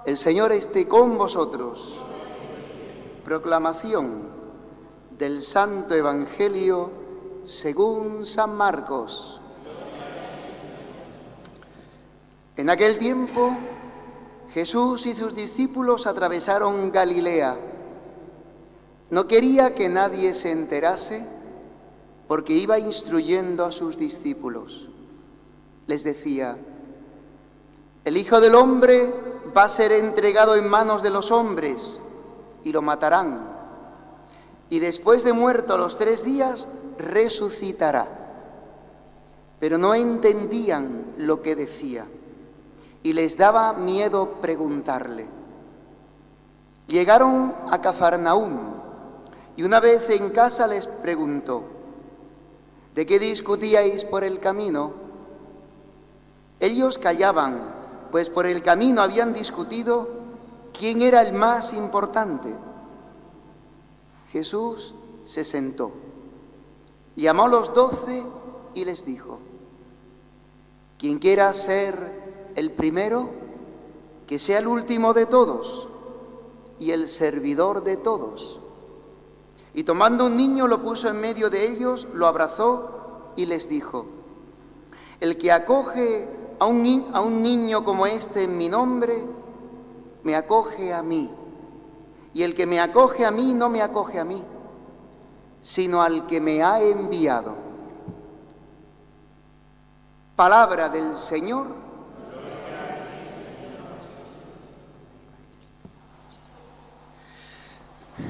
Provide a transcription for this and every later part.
El Señor esté con vosotros. Proclamación del Santo Evangelio según San Marcos. En aquel tiempo, Jesús y sus discípulos atravesaron Galilea. No quería que nadie se enterase porque iba instruyendo a sus discípulos. Les decía: el Hijo del Hombre va a ser entregado en manos de los hombres y lo matarán. Y después de muerto a los 3 días, resucitará. Pero no entendían lo que decía y les daba miedo preguntarle. Llegaron a Cafarnaúm y una vez en casa les preguntó: ¿de qué discutíais por el camino? Ellos callaban, pues por el camino habían discutido quién era el más importante. Jesús se sentó, llamó a los 12 y les dijo: quien quiera ser el primero, que sea el último de todos y el servidor de todos. Y tomando un niño lo puso en medio de ellos, lo abrazó y les dijo: el que acoge a un niño como este en mi nombre, me acoge a mí. Y el que me acoge a mí no me acoge a mí, sino al que me ha enviado. Palabra del Señor.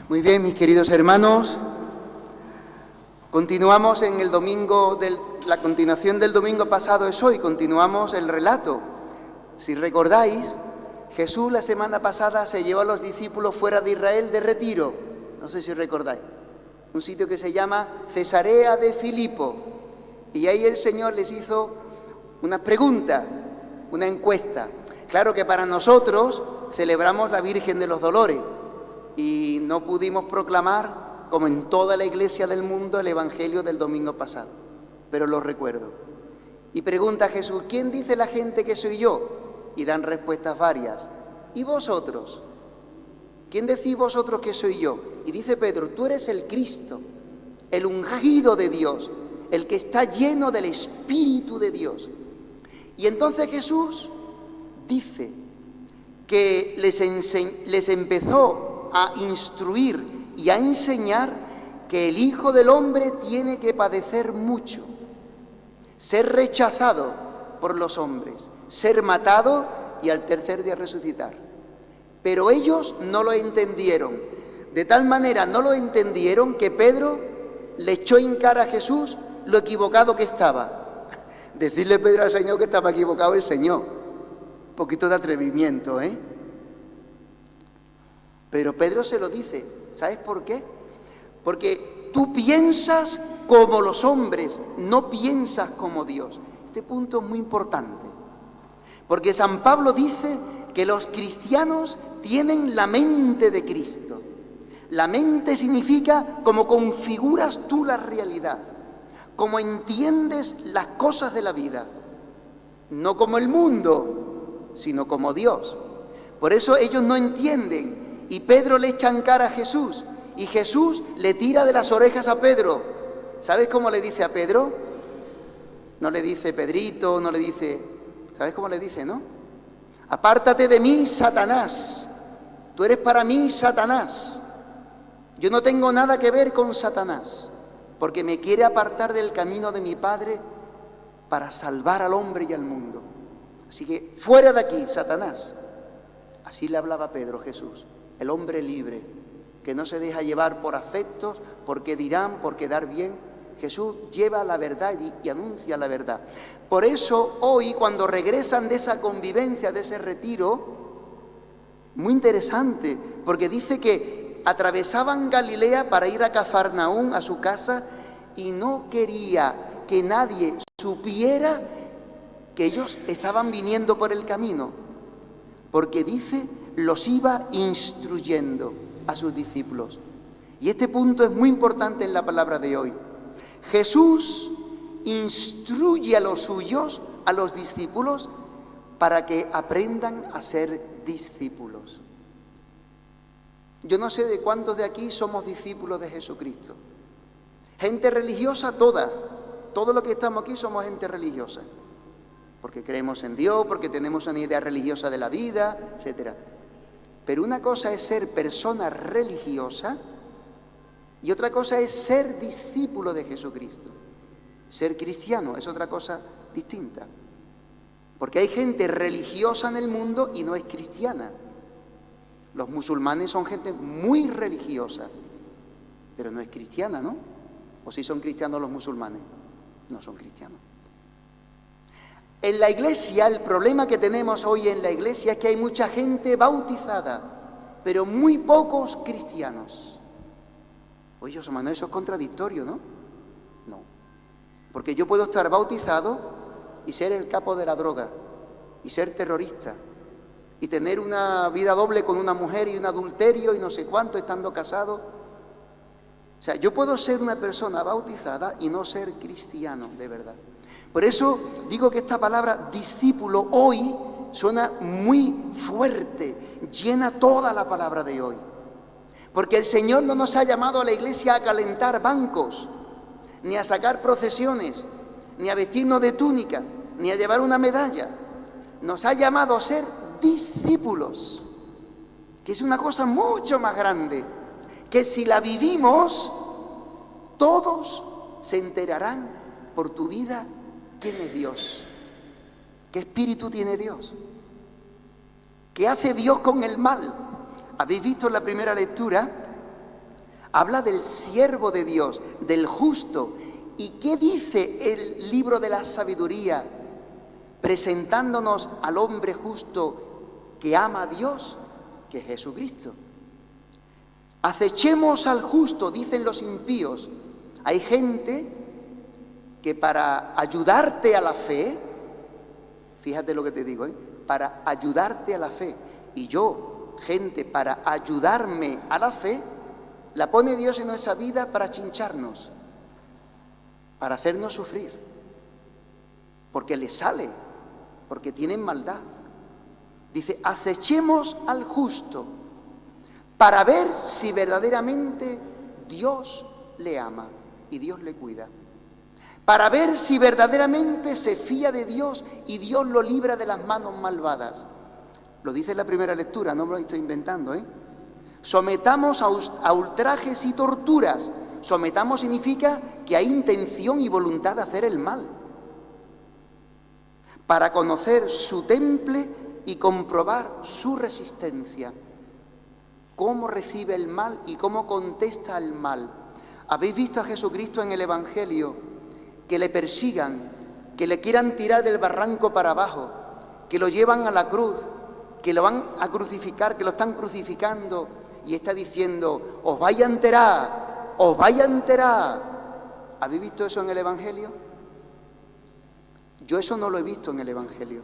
Muy bien, mis queridos hermanos, continuamos en el domingo la continuación del domingo pasado es hoy, continuamos el relato. Si recordáis, Jesús la semana pasada se llevó a los discípulos fuera de Israel de retiro, no sé si recordáis, un sitio que se llama Cesarea de Filipo, y ahí el Señor les hizo una pregunta, una encuesta. Claro que para nosotros celebramos la Virgen de los Dolores y no pudimos proclamar, como en toda la iglesia del mundo, el Evangelio del domingo pasado, pero lo recuerdo. Y pregunta a Jesús: ¿quién dice la gente que soy yo? Y dan respuestas varias. ¿Y vosotros? ¿Quién decís vosotros que soy yo? Y dice Pedro: tú eres el Cristo, el ungido de Dios, el que está lleno del Espíritu de Dios. Y entonces Jesús dice que les empezó a instruir y a enseñar que el Hijo del Hombre tiene que padecer mucho, ser rechazado por los hombres, ser matado y al 3er día resucitar. Pero ellos no lo entendieron. De tal manera no lo entendieron que Pedro le echó en cara a Jesús lo equivocado que estaba. Decirle Pedro al Señor que estaba equivocado el Señor. Un poquito de atrevimiento, ¿eh? Pero Pedro se lo dice. ¿Sabes por qué? Porque tú piensas como los hombres, no piensas como Dios. Este punto es muy importante. Porque San Pablo dice que los cristianos tienen la mente de Cristo. La mente significa cómo configuras tú la realidad, cómo entiendes las cosas de la vida. No como el mundo, sino como Dios. Por eso ellos no entienden. Y Pedro le echa en cara a Jesús. Y Jesús le tira de las orejas a Pedro. ¿Sabes cómo le dice a Pedro? No le dice Pedrito, no le dice... ¿Sabes cómo le dice, no? Apártate de mí, Satanás. Tú eres para mí Satanás. Yo no tengo nada que ver con Satanás, porque me quiere apartar del camino de mi Padre para salvar al hombre y al mundo. Así que fuera de aquí, Satanás. Así le hablaba Pedro a Jesús, el hombre libre, que no se deja llevar por afectos, porque dirán, por quedar bien. Jesús lleva la verdad y anuncia la verdad. Por eso hoy, cuando regresan de esa convivencia, de ese retiro, muy interesante, porque dice que atravesaban Galilea para ir a Cafarnaúm, a su casa, y no quería que nadie supiera que ellos estaban viniendo por el camino, porque dice, los iba instruyendo a sus discípulos. Y este punto es muy importante en la palabra de hoy. Jesús instruye a los suyos, a los discípulos, para que aprendan a ser discípulos. Yo no sé de cuántos de aquí somos discípulos de Jesucristo. Gente religiosa toda. Todos los que estamos aquí somos gente religiosa. Porque creemos en Dios, porque tenemos una idea religiosa de la vida, etc. Pero una cosa es ser persona religiosa y otra cosa es ser discípulo de Jesucristo. Ser cristiano es otra cosa distinta. Porque hay gente religiosa en el mundo y no es cristiana. Los musulmanes son gente muy religiosa, pero no es cristiana, ¿no? ¿O sí son cristianos los musulmanes? No son cristianos. En la iglesia, el problema que tenemos hoy en la iglesia es que hay mucha gente bautizada, pero muy pocos cristianos. Oye, José Manuel, eso es contradictorio, ¿no? No. Porque yo puedo estar bautizado y ser el capo de la droga, y ser terrorista, y tener una vida doble con una mujer y un adulterio y no sé cuánto estando casado. O sea, yo puedo ser una persona bautizada y no ser cristiano de verdad. Por eso digo que esta palabra discípulo hoy suena muy fuerte, llena toda la palabra de hoy. Porque el Señor no nos ha llamado a la iglesia a calentar bancos, ni a sacar procesiones, ni a vestirnos de túnica, ni a llevar una medalla. Nos ha llamado a ser discípulos, que es una cosa mucho más grande, que si la vivimos, todos se enterarán por tu vida quién es Dios, qué espíritu tiene Dios, qué hace Dios con el mal. Habéis visto en la primera lectura, habla del siervo de Dios, del justo. ¿Y qué dice el libro de la sabiduría, presentándonos al hombre justo que ama a Dios, que es Jesucristo? Acechemos al justo, dicen los impíos. Hay gente que para ayudarte a la fe, fíjate lo que te digo, para ayudarte a la fe, y yo, gente para ayudarme a la fe, la pone Dios en nuestra vida para chincharnos, para hacernos sufrir, porque le sale, porque tienen maldad. Dice, acechemos al justo para ver si verdaderamente Dios le ama y Dios le cuida. Para ver si verdaderamente se fía de Dios y Dios lo libra de las manos malvadas. Lo dice en la primera lectura, no me lo estoy inventando, Sometamos a ultrajes y torturas. Sometamos significa que hay intención y voluntad de hacer el mal. Para conocer su temple y comprobar su resistencia. Cómo recibe el mal y cómo contesta al mal. ¿Habéis visto a Jesucristo en el Evangelio? Que le persigan, que le quieran tirar del barranco para abajo, que lo llevan a la cruz, que lo van a crucificar, que lo están crucificando, y está diciendo, os vais a enterar, os vais a enterar. ¿Habéis visto eso en el Evangelio? Yo eso no lo he visto en el Evangelio,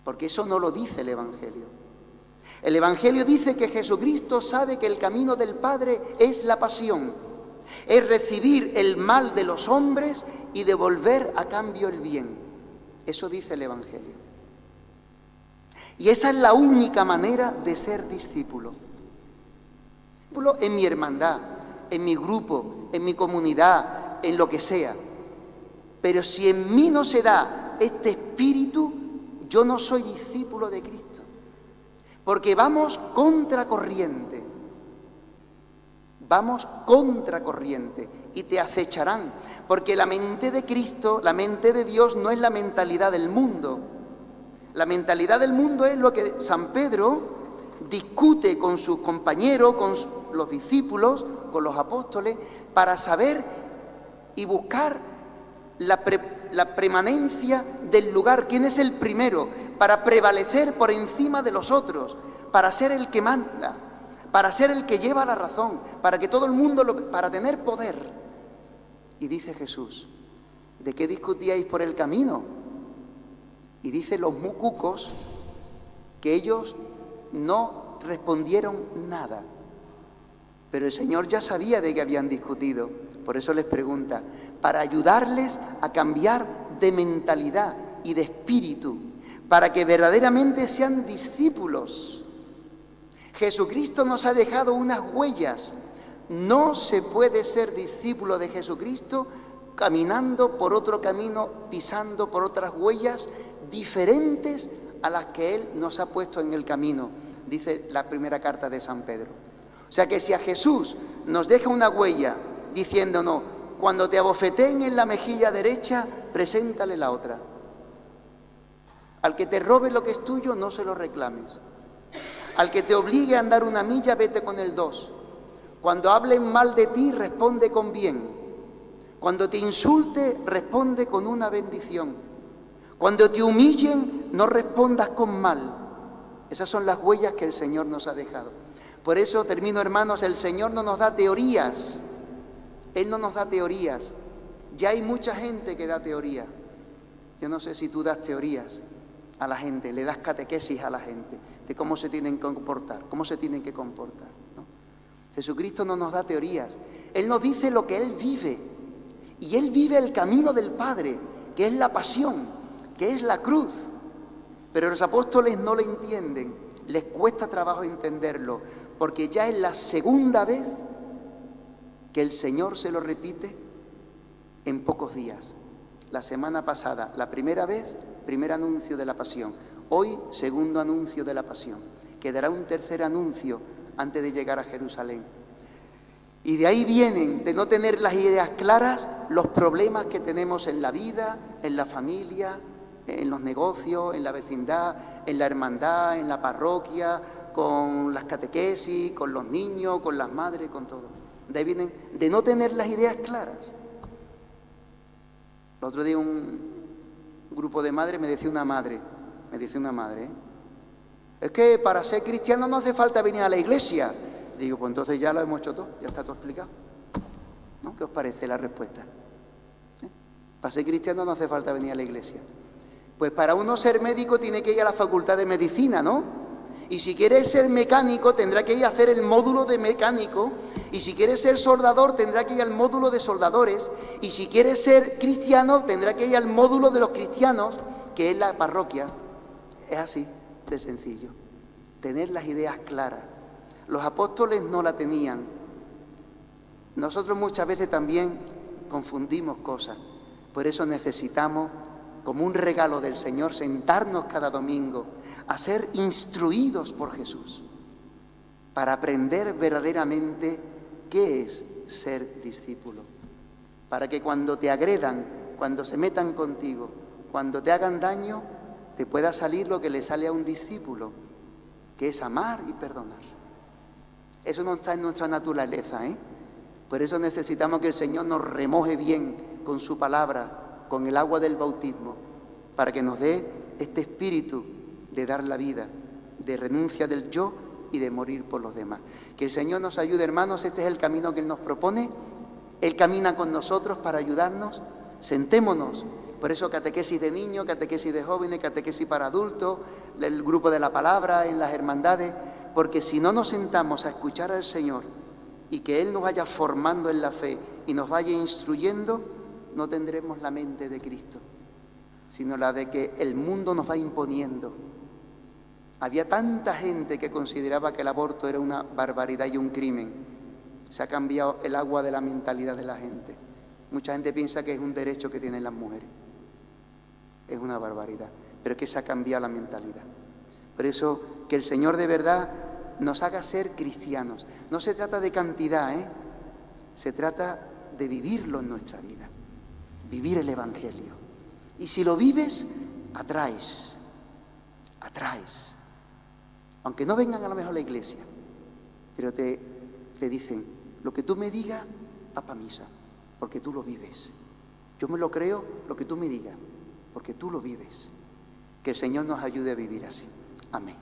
porque eso no lo dice el Evangelio. El Evangelio dice que Jesucristo sabe que el camino del Padre es la pasión, es recibir el mal de los hombres y devolver a cambio el bien. Eso dice el Evangelio. Y esa es la única manera de ser discípulo. En mi hermandad, en mi grupo, en mi comunidad, en lo que sea. Pero si en mí no se da este espíritu, yo no soy discípulo de Cristo. Porque vamos contracorriente. Vamos contracorriente y te acecharán. Porque la mente de Cristo, la mente de Dios no es la mentalidad del mundo. La mentalidad del mundo es lo que San Pedro discute con sus compañeros, con los discípulos, con los apóstoles, para saber y buscar la permanencia del lugar, quién es el primero, para prevalecer por encima de los otros, para ser el que manda, para ser el que lleva la razón, para que todo el mundo, para tener poder. Y dice Jesús, ¿de qué discutíais por el camino? Y dice los mucucos que ellos no respondieron nada. Pero el Señor ya sabía de qué habían discutido. Por eso les pregunta, para ayudarles a cambiar de mentalidad y de espíritu, para que verdaderamente sean discípulos. Jesucristo nos ha dejado unas huellas. No se puede ser discípulo de Jesucristo caminando por otro camino, pisando por otras huellas diferentes a las que Él nos ha puesto en el camino, dice la primera carta de San Pedro. O sea que si a Jesús nos deja una huella diciéndonos, cuando te abofeteen en la mejilla derecha, preséntale la otra. Al que te robe lo que es tuyo, no se lo reclames. Al que te obligue a andar una milla, vete con el 2. Cuando hablen mal de ti, responde con bien. Cuando te insulte, responde con una bendición. Cuando te humillen, no respondas con mal. Esas son las huellas que el Señor nos ha dejado. Por eso, termino, hermanos, el Señor no nos da teorías. Él no nos da teorías. Ya hay mucha gente que da teoría. Yo no sé si tú das teorías a la gente, le das catequesis a la gente de cómo se tienen que comportar, cómo se tienen que comportar, ¿no? Jesucristo no nos da teorías. Él nos dice lo que Él vive. Y Él vive el camino del Padre, que es la pasión, que es la cruz. Pero los apóstoles no lo entienden, les cuesta trabajo entenderlo, porque ya es la segunda vez que el Señor se lo repite en pocos días. La semana pasada, la primera vez, primer anuncio de la pasión. Hoy, segundo anuncio de la pasión. Quedará un tercer anuncio antes de llegar a Jerusalén. Y de ahí vienen, de no tener las ideas claras, los problemas que tenemos en la vida, en la familia, en los negocios, en la vecindad, en la hermandad, en la parroquia, con las catequesis, con los niños, con las madres, con todo. De ahí vienen, de no tener las ideas claras. El otro día un grupo de madres me decía una madre, es que para ser cristiano no hace falta venir a la iglesia. Digo, pues entonces ya lo hemos hecho todo, ya está todo explicado, ¿no? ¿Qué os parece la respuesta? Para ser cristiano no hace falta venir a la iglesia. Pues para uno ser médico tiene que ir a la facultad de medicina, ¿no? Y si quiere ser mecánico tendrá que ir a hacer el módulo de mecánico. Y si quiere ser soldador tendrá que ir al módulo de soldadores. Y si quiere ser cristiano tendrá que ir al módulo de los cristianos, que es la parroquia. Es así de sencillo. Tener las ideas claras. Los apóstoles no la tenían. Nosotros muchas veces también confundimos cosas. Por eso necesitamos, como un regalo del Señor, sentarnos cada domingo a ser instruidos por Jesús para aprender verdaderamente qué es ser discípulo. Para que cuando te agredan, cuando se metan contigo, cuando te hagan daño, te pueda salir lo que le sale a un discípulo, que es amar y perdonar. Eso no está en nuestra naturaleza, ¿eh? Por eso necesitamos que el Señor nos remoje bien con su palabra, con el agua del bautismo, para que nos dé este espíritu de dar la vida, de renuncia del yo y de morir por los demás. Que el Señor nos ayude, hermanos, este es el camino que Él nos propone. Él camina con nosotros para ayudarnos. Sentémonos. Por eso catequesis de niños, catequesis de jóvenes, catequesis para adultos, el grupo de la palabra en las hermandades, porque si no nos sentamos a escuchar al Señor y que Él nos vaya formando en la fe y nos vaya instruyendo, no tendremos la mente de Cristo, sino la de que el mundo nos va imponiendo. Había tanta gente que consideraba que el aborto era una barbaridad y un crimen. Se ha cambiado el agua de la mentalidad de la gente. Mucha gente piensa que es un derecho que tienen las mujeres. Es una barbaridad, pero es que se ha cambiado la mentalidad. Por eso, que el Señor de verdad nos haga ser cristianos. No se trata de cantidad, se trata de vivirlo en nuestra vida, vivir el Evangelio. Y si lo vives, atraes. Aunque no vengan a lo mejor a la iglesia, pero te dicen, lo que tú me digas, va para misa, porque tú lo vives. Yo me lo creo, lo que tú me digas, porque tú lo vives. Que el Señor nos ayude a vivir así. Amén.